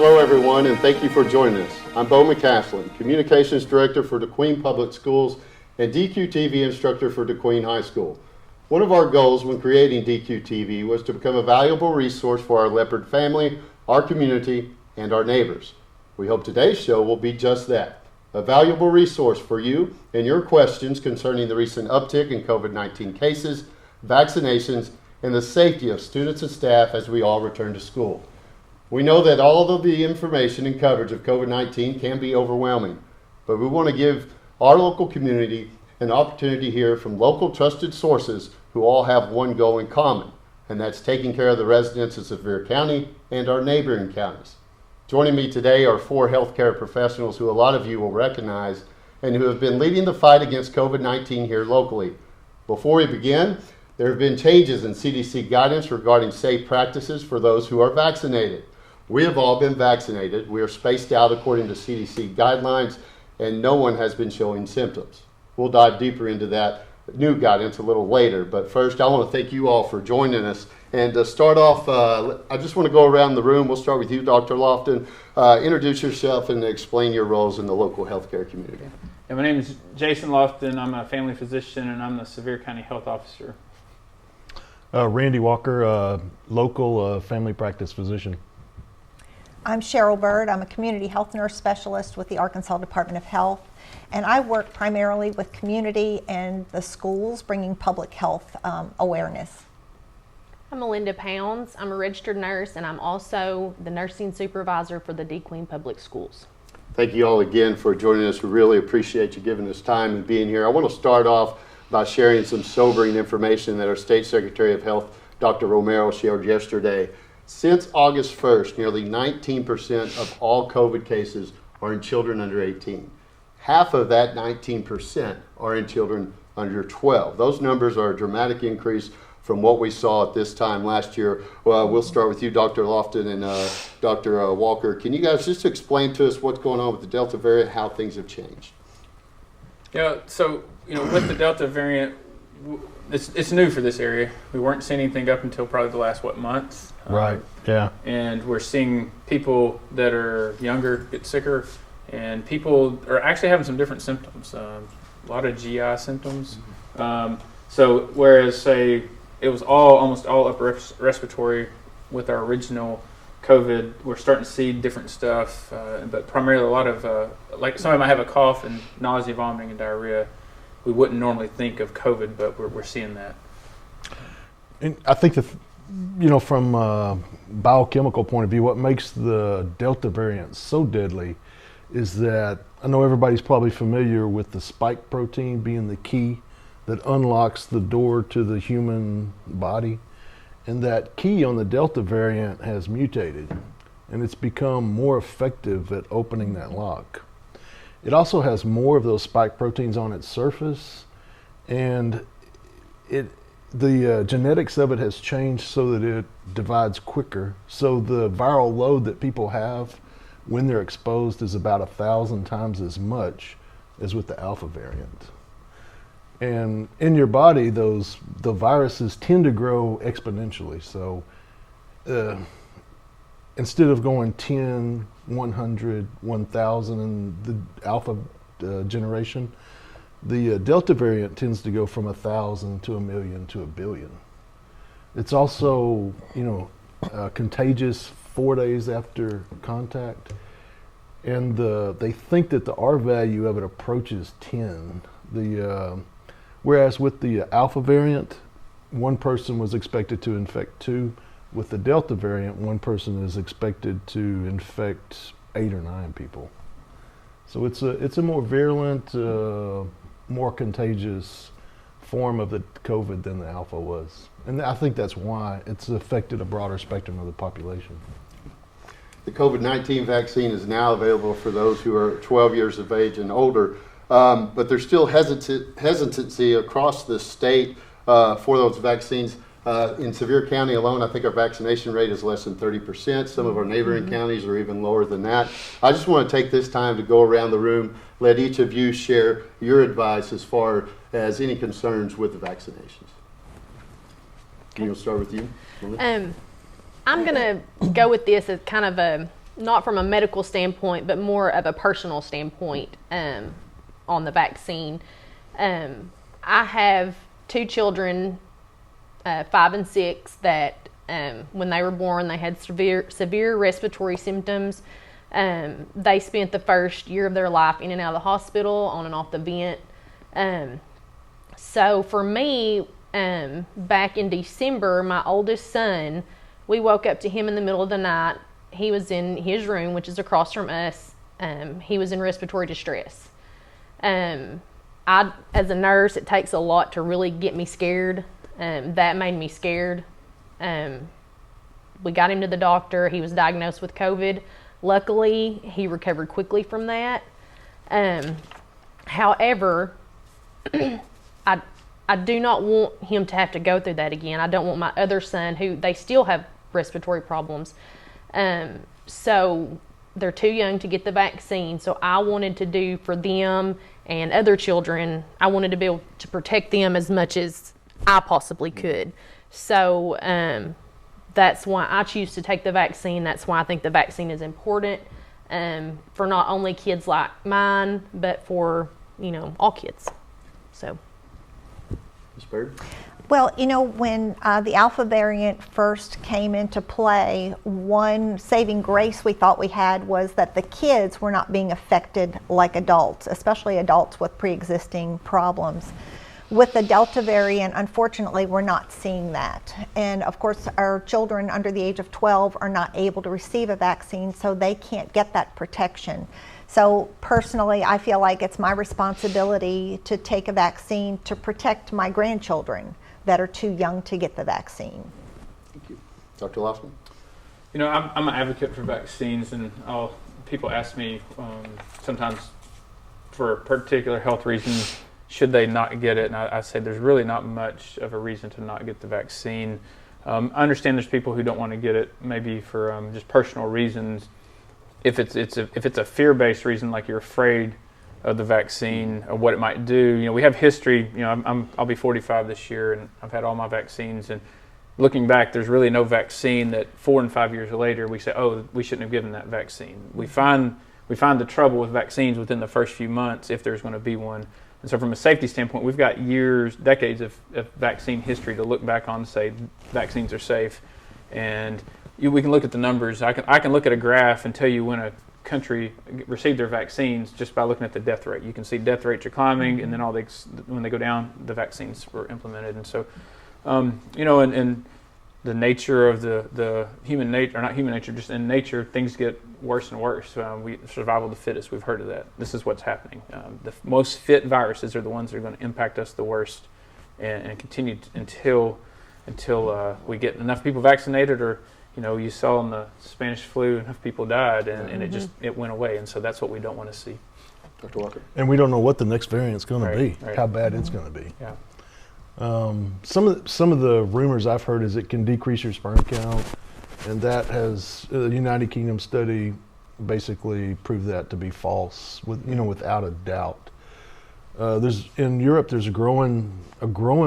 Hello everyone, and thank you for joining us. I'm Bo McCaslin, Communications Director for DeQueen Public Schools and DQTV instructor for DeQueen High School. One of our goals when creating DQTV was to become a valuable resource for our Leopard family, our community, and our neighbors. We hope today's show will be just that, a valuable resource for you and your questions concerning the recent uptick in COVID-19 cases, vaccinations, and the safety of students and staff as we all return to school. We know that all of the information and coverage of COVID-19 can be overwhelming, but we want to give our local community an opportunity to hear from local trusted sources who all have one goal in common, and that's taking care of the residents of Sevier County and our neighboring counties. Joining me today are four healthcare professionals who a lot of you will recognize and who have been leading the fight against COVID-19 here locally. Before we begin, there have been changes in CDC guidance regarding safe practices for those who are vaccinated. We have all been vaccinated. We are spaced out according to CDC guidelines, and no one has been showing symptoms. We'll dive deeper into that new guidance a little later, but first I want to thank you all for joining us. And to start off, I just want to go around the room. We'll start with you, Dr. Lofton. Introduce yourself and explain your roles in the local healthcare community. Yeah, my name is Jason Lofton. I'm a family physician, and I'm the Sevier County Health Officer. Randy Walker, local family practice physician. I'm Cheryl Byrd. I'm a community health nurse specialist with the Arkansas Department of Health, and I work primarily with community and the schools, bringing public health awareness. I'm Melinda Pounds. I'm a registered nurse, and I'm also the nursing supervisor for the DQueen Public Schools. Thank you all again for joining us. We really appreciate you giving us time and being here. I want to start off by sharing some sobering information that our State Secretary of Health, Dr. Romero, shared yesterday. Since August 1st, nearly 19% of all COVID cases are in children under 18. Half of that 19% are in children under 12. Those numbers are a dramatic increase from what we saw at this time last year. We'll start with you, Dr. Lofton and Dr. Walker. Can you guys just explain to us what's going on with the Delta variant, how things have changed? Yeah, so with the Delta variant, it's new for this area. We weren't seeing anything up until probably the last month. Right. Yeah. And we're seeing people that are younger get sicker, and people are actually having some different symptoms. A lot of GI symptoms. So whereas say it was almost all upper respiratory with our original COVID, we're starting to see different stuff, but primarily a lot of like somebody might have a cough and nausea, vomiting, and diarrhea. We wouldn't normally think of COVID, but we're seeing that. And I think that, from a biochemical point of view, what makes the Delta variant so deadly is that I know everybody's probably familiar with the spike protein being the key that unlocks the door to the human body. And that key on the Delta variant has mutated, and it's become more effective at opening that lock. It also has more of those spike proteins on its surface, and the genetics of it has changed so that it divides quicker. So the viral load that people have when they're exposed is about 1,000 times as much as with the Alpha variant. And in your body, the viruses tend to grow exponentially. So instead of going 10, 100, 1,000 in the Alpha generation, the Delta variant tends to go from 1,000 to 1,000,000 to 1,000,000,000. It's also, contagious 4 days after contact, and they think that the R value of it approaches 10. Whereas with the Alpha variant, one person was expected to infect 2. With the Delta variant, one person is expected to infect 8 or 9 people. So it's a more virulent, more contagious form of the COVID than the Alpha was. And I think that's why it's affected a broader spectrum of the population. The COVID-19 vaccine is now available for those who are 12 years of age and older, but there's still hesitancy across the state for those vaccines. In Sevier County alone, I think our vaccination rate is less than 30%. Some of our neighboring counties are even lower than that. I just want to take this time to go around the room, let each of you share your advice as far as any concerns with the vaccinations. We'll start with you. I'm going to go with this as kind of not from a medical standpoint, but more of a personal standpoint on the vaccine. I have 2 children, 5 and 6, that when they were born, they had severe respiratory symptoms. They spent the first year of their life in and out of the hospital, on and off the vent. So for me, back in December, my oldest son, we woke up to him in the middle of the night. He was in his room, which is across from us. He was in respiratory distress. As a nurse, it takes a lot to really get me scared. That made me scared. We got him to the doctor. He was diagnosed with COVID. Luckily, he recovered quickly from that. However, I do not want him to have to go through that again. I don't want my other son, who they still have respiratory problems. So they're too young to get the vaccine. So I wanted to do for them and other children, I wanted to be able to protect them as much as I possibly could. So that's why I choose to take the vaccine. That's why I think the vaccine is important for not only kids like mine, but for, all kids. So. Ms. Byrd? Well, when the Alpha variant first came into play, one saving grace we thought we had was that the kids were not being affected like adults, especially adults with pre-existing problems. With the Delta variant, unfortunately, we're not seeing that. And of course, our children under the age of 12 are not able to receive a vaccine, so they can't get that protection. So personally, I feel like it's my responsibility to take a vaccine to protect my grandchildren that are too young to get the vaccine. Thank you. Dr. Lofton? I'm an advocate for vaccines, and people ask me sometimes for particular health reasons, should they not get it? And I say there's really not much of a reason to not get the vaccine. I understand there's people who don't want to get it, maybe for just personal reasons. If it's a fear-based reason, like you're afraid of the vaccine or what it might do, we have history. I'll be 45 this year, and I've had all my vaccines. And looking back, there's really no vaccine that 4 and 5 years later we say, oh, we shouldn't have given that vaccine. We find the trouble with vaccines within the first few months, if there's going to be one. And so from a safety standpoint, we've got decades of vaccine history to look back on and say vaccines are safe. And we can look at the numbers. I can look at a graph and tell you when a country received their vaccines just by looking at the death rate. You can see death rates are climbing, and then when they go down, the vaccines were implemented. And so, and the nature of the human nature, or not human nature, just in nature, things get worse and worse. Survival of the fittest, we've heard of that. This is what's happening. The most fit viruses are the ones that are going to impact us the worst and continue until we get enough people vaccinated, or you saw in the Spanish flu, enough people died, and it went away. And so that's what we don't want to see. Dr. Walker? And we don't know what the next variant's going to be, right. how bad it's going to be. Yeah. Some of the rumors I've heard is it can decrease your sperm count, and that has a United Kingdom study basically proved that to be false, without a doubt. In Europe, there's a growing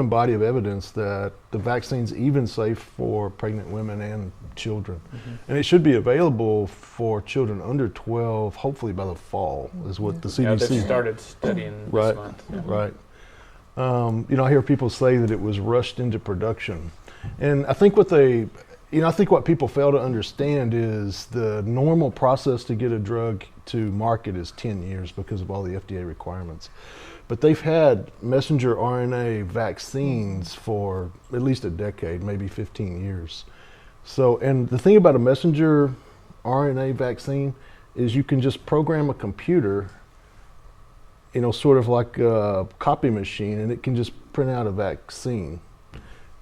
body of evidence that the vaccine's even safe for pregnant women and children, and it should be available for children under 12, hopefully by the fall, is what the CDC. Yeah, they started studying this month. Yeah. Right. I hear people say that it was rushed into production, and I think what people fail to understand is the normal process to get a drug to market is 10 years because of all the FDA requirements. But they've had messenger RNA vaccines for at least a decade, maybe 15 years. So, and the thing about a messenger RNA vaccine is you can just program a computer, sort of like a copy machine, and it can just print out a vaccine.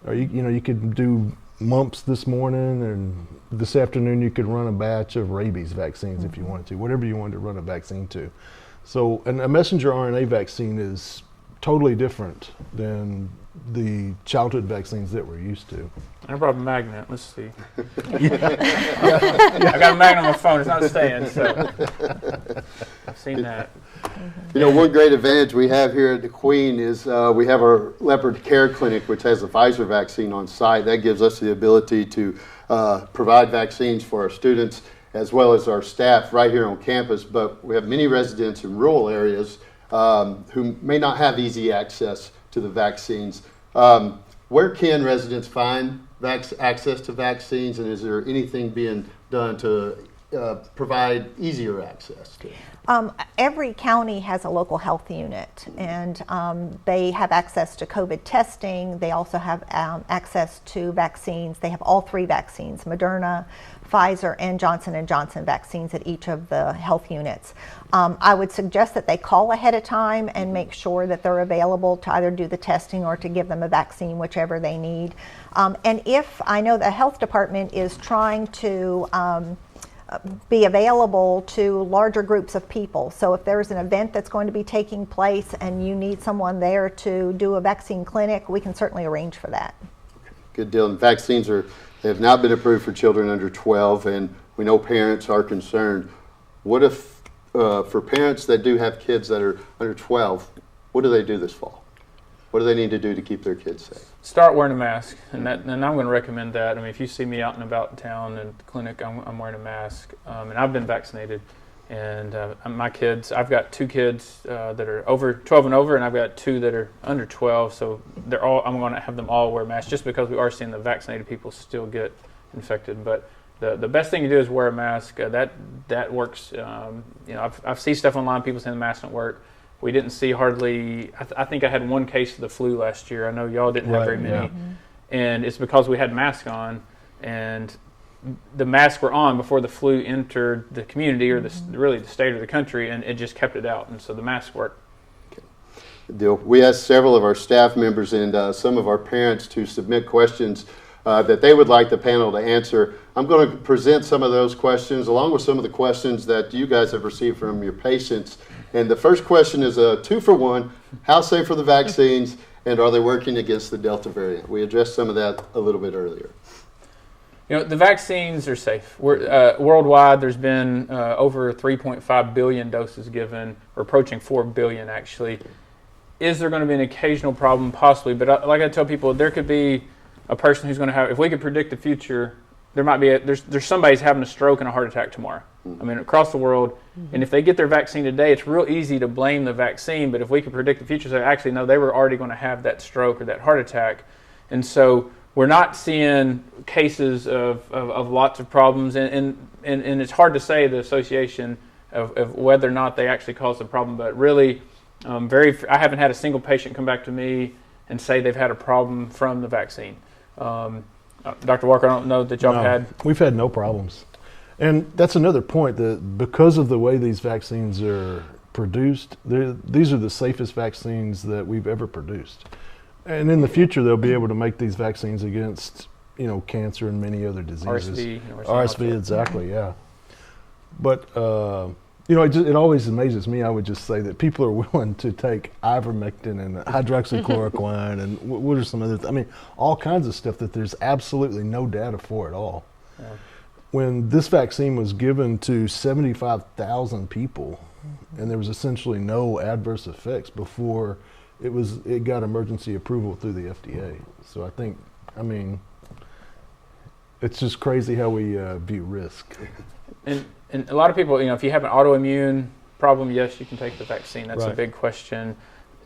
Or you could do mumps this morning, and this afternoon you could run a batch of rabies vaccines if you wanted to, whatever you wanted to run a vaccine to. So, and a messenger RNA vaccine is totally different than the childhood vaccines that we're used to. I brought a magnet. Let's see. I got a magnet on my phone. It's not staying, so I've seen that. One great advantage we have here at the Queen is we have our leopard care clinic, which has the Pfizer vaccine on site. That gives us the ability to provide vaccines for our students as well as our staff right here on campus, but we have many residents in rural areas who may not have easy access to the vaccines. Where can residents find access to vaccines, and is there anything being done to provide easier access to it? Every county has a local health unit, and they have access to COVID testing. They also have access to vaccines. They have all 3 vaccines, Moderna, Pfizer, and Johnson & Johnson vaccines at each of the health units. I would suggest that they call ahead of time and make sure that they're available to either do the testing or to give them a vaccine, whichever they need. And if I know the health department is trying to be available to larger groups of people. So if there's an event that's going to be taking place and you need someone there to do a vaccine clinic, we can certainly arrange for that. Good deal. And vaccines have not been approved for children under 12, and we know parents are concerned. What if, for parents that do have kids that are under 12, what do they do this fall? What do they need to do to keep their kids safe? Start wearing a mask, and I'm going to recommend that. I mean, if you see me out and about in town and the clinic, I'm wearing a mask, and I've been vaccinated. And my kids, I've got 2 kids that are over 12 and over, and I've got 2 that are under 12. So I'm going to have them all wear masks, just because we are seeing the vaccinated people still get infected. But the best thing to do is wear a mask. That works. I've seen stuff online, people saying the mask don't work. We didn't see hardly, I think I had 1 case of the flu last year. I know y'all didn't have very many. Yeah. And it's because we had masks on, and the masks were on before the flu entered the community, or really the state or the country, and it just kept it out. And so the masks work. Okay. Good deal. We asked several of our staff members and some of our parents to submit questions that they would like the panel to answer. I'm going to present some of those questions along with some of the questions that you guys have received from your patients. And the first question is a 2-for-1. How safe are the vaccines, and are they working against the Delta variant? We addressed some of that a little bit earlier. The vaccines are safe. Worldwide, there's been over 3.5 billion doses given, or approaching 4 billion actually. Is there going to be an occasional problem? Possibly, but like I tell people, there could be a person who's going to have, if we could predict the future, there might be there's somebody's having a stroke and a heart attack tomorrow. I mean, across the world, and if they get their vaccine today, it's real easy to blame the vaccine, but if we could predict the future, say, actually, no, they were already going to have that stroke or that heart attack. And so we're not seeing cases of lots of problems, and it's hard to say the association of whether or not they actually cause the problem, but really, I haven't had a single patient come back to me and say they've had a problem from the vaccine. Dr. Walker, I don't know that y'all had. We've had no problems. And that's another point, that because of the way these vaccines are produced, these are the safest vaccines that we've ever produced. And in the future, they'll be able to make these vaccines against, cancer and many other diseases. RSV, exactly, yeah. But, it always amazes me. I would just say that people are willing to take ivermectin and hydroxychloroquine and what are some other all kinds of stuff that there's absolutely no data for at all. Yeah. When this vaccine was given to 75,000 people, and there was essentially no adverse effects before it got emergency approval through the FDA. So it's just crazy how we view risk. And a lot of people, if you have an autoimmune problem, yes, you can take the vaccine. That's right. A big question.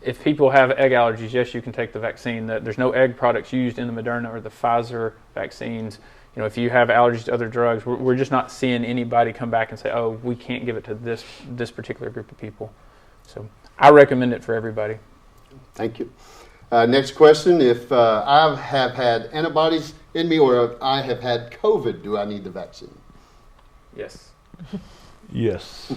If people have egg allergies, yes, you can take the vaccine. There's no egg products used in the Moderna or the Pfizer vaccines. If you have allergies to other drugs, we're just not seeing anybody come back and say, oh, we can't give it to this particular group of people. So I recommend it for everybody. Thank you. Next question. If I have had antibodies in me, or if I have had COVID, do I need the vaccine? Yes. Yes.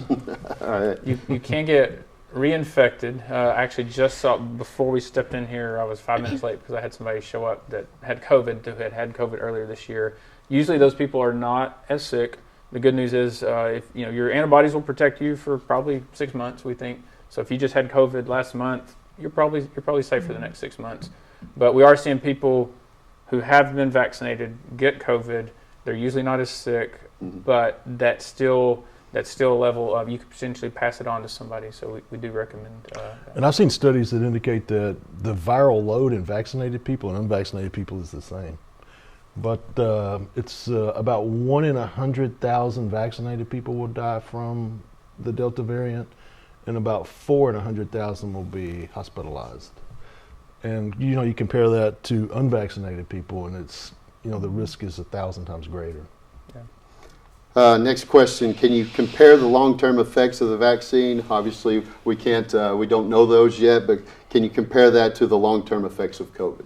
All right. You can get reinfected. I actually just saw, before we stepped in here, I was 5 minutes late because I had somebody show up that had COVID, who had COVID earlier this year. Usually those people are not as sick. The good news is if your antibodies will protect you for probably 6 months, we think. So if you just had COVID last month, you're probably safe for the next 6 months. But we are seeing people who have been vaccinated get COVID. They're usually not as sick, but that's still a level of, you could potentially pass it on to somebody. So we do recommend that. And I've seen studies that indicate that the viral load in vaccinated people and unvaccinated people is the same. but it's about 1 in 100,000 vaccinated people will die from the Delta variant, and about 4 in 100,000 will be hospitalized. And you compare that to unvaccinated people, and it's the risk is 1,000 times greater. Next question, can you compare the long-term effects of the vaccine? Obviously, we don't know those yet, but can you compare that to the long-term effects of COVID?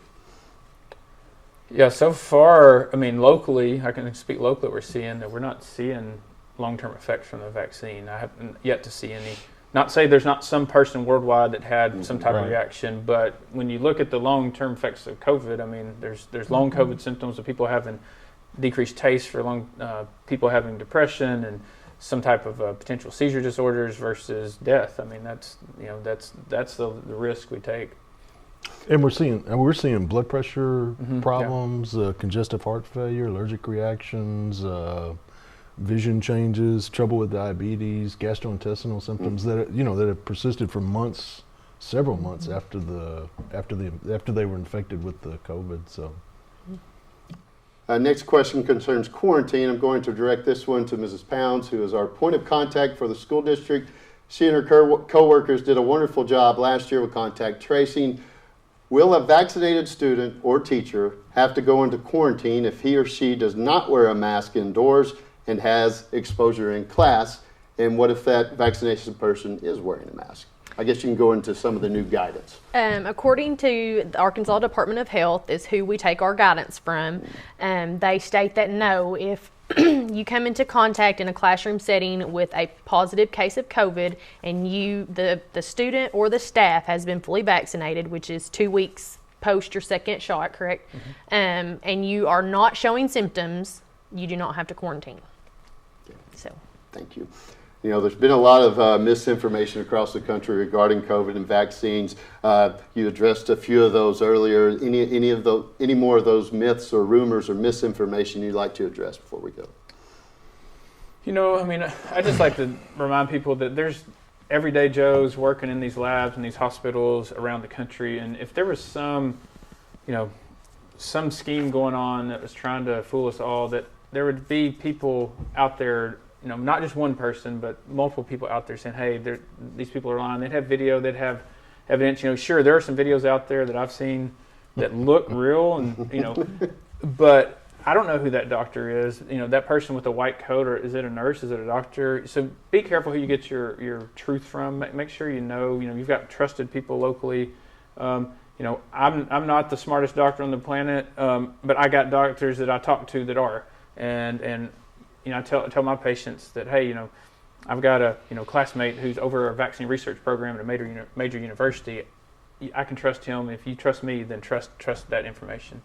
Yeah, so far, I mean, locally, I can speak locally, we're seeing that we're not seeing long-term effects from the vaccine. I haven't yet to see any. Not say there's not some person worldwide that had some type of reaction, but when you look at the long-term effects of COVID, I mean, there's long COVID symptoms of people having decreased taste for people having depression and some type of potential seizure disorders versus death. I mean, that's the risk we take. And we're seeing blood pressure problems, congestive heart failure, allergic reactions, vision changes, trouble with diabetes, gastrointestinal symptoms that have persisted for months, several months after they were infected with the COVID. So. Next question concerns quarantine. I'm going to direct this one to Mrs. Pounds, who is our point of contact for the school district. She and her co-workers did a wonderful job last year with contact tracing. Will a vaccinated student or teacher have to go into quarantine if he or she does not wear a mask indoors and has exposure in class? And what if that vaccination person is wearing a mask? I guess you can go into some of the new guidance. According to the Arkansas Department of Health is who we take our guidance from. They state that no, if you come into contact in a classroom setting with a positive case of COVID and the student or the staff has been fully vaccinated, which is 2 weeks post your second shot, correct? And you are not showing symptoms, you do not have to quarantine. So. Thank you. There's been a lot of misinformation across the country regarding COVID and vaccines. You addressed a few of those earlier. Any more of those myths or rumors or misinformation you'd like to address before we go? I just like to remind people that there's everyday Joes working in these labs and these hospitals around the country, and if there was some scheme going on that was trying to fool us all, that there would be people out there, not just one person, but multiple people out there saying, hey, these people are lying. They'd have video, they'd have evidence. Sure, there are some videos out there that I've seen that look real, and but I don't know who that doctor is. That person with the white coat, or is it a nurse? Is it a doctor? So be careful who you get your truth from. Make sure you've got trusted people locally. I'm not the smartest doctor on the planet, but I got doctors that I talk to that are, and I tell my patients that, hey, I've got a classmate who's over a vaccine research program at a major university. I can trust him. If you trust me, then trust that information.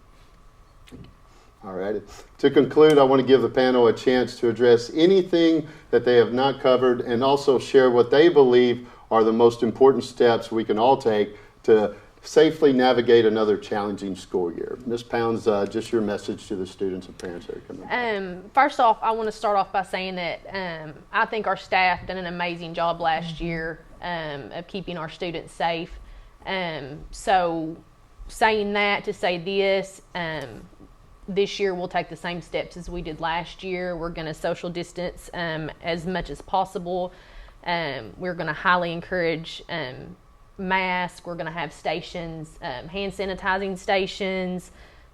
All right. To conclude, I want to give the panel a chance to address anything that they have not covered and also share what they believe are the most important steps we can all take to safely navigate another challenging school year. Ms. Pounds, just your message to the students and parents that are coming. First off, I want to start off by saying that I think our staff done an amazing job last year of keeping our students safe. So saying that to say this year we'll take the same steps as we did last year. We're going to social distance as much as possible. We're going to highly encourage masks. We're going to have stations, hand sanitizing stations,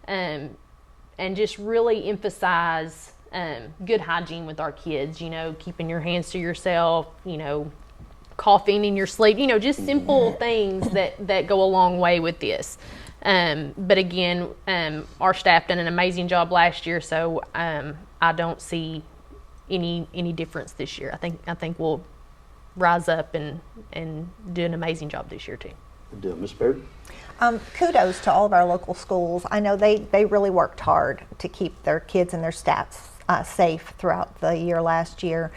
and just really emphasize good hygiene with our kids, keeping your hands to yourself, coughing in your sleep, just simple things that go a long way with this. But again, our staff done an amazing job last year, so I don't see any difference this year. I think we'll rise up and do an amazing job this year too. Good deal. Ms. Byrd? Kudos to all of our local schools. I know they really worked hard to keep their kids and their staff safe throughout the year last year.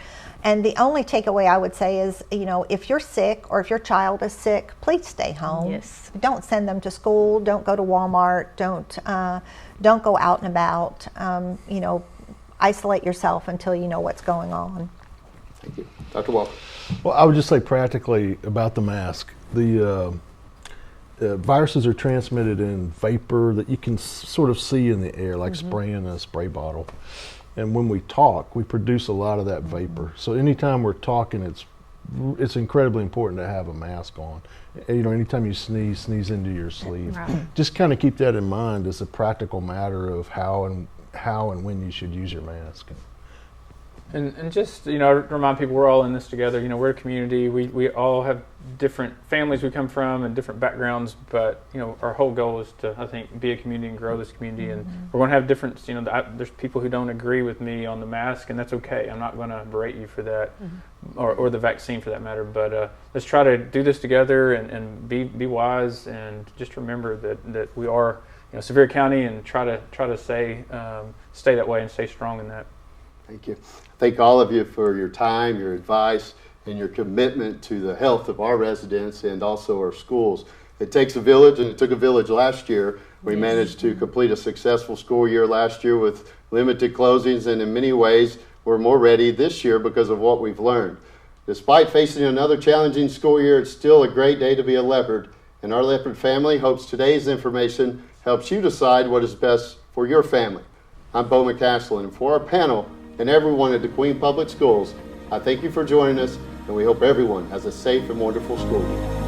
And the only takeaway I would say is, if you're sick or if your child is sick, please stay home. Yes. Don't send them to school. Don't go to Walmart. Don't go out and about. Isolate yourself until you know what's going on. Thank you. Dr. Walker? Well, I would just say practically about the mask. viruses are transmitted in vapor that you can sort of see in the air, like spraying a spray bottle. And when we talk, we produce a lot of that vapor. So anytime we're talking, it's incredibly important to have a mask on. You know, anytime you sneeze into your sleeve. Right. Just kind of keep that in mind as a practical matter of how and when you should use your mask. And just, you know, remind people we're all in this together. You know, we're a community. We all have different families we come from and different backgrounds, but, you know, our whole goal is to, I think, be a community and grow this community. And we're going to have different, you know, there's people who don't agree with me on the mask, and that's okay. I'm not going to berate you for that, or the vaccine for that matter. But let's try to do this together and be wise, and just remember that we are, you know, Sevier County, and try to stay that way and stay strong in that. Thank you. Thank all of you for your time, your advice, and your commitment to the health of our residents and also our schools. It takes a village, and it took a village last year. We managed to complete a successful school year last year with limited closings, and in many ways, we're more ready this year because of what we've learned. Despite facing another challenging school year, it's still a great day to be a leopard, and our leopard family hopes today's information helps you decide what is best for your family. I'm Bo McCaslin, and for our panel, and everyone at the Queen Public Schools, I thank you for joining us, and we hope everyone has a safe and wonderful school year.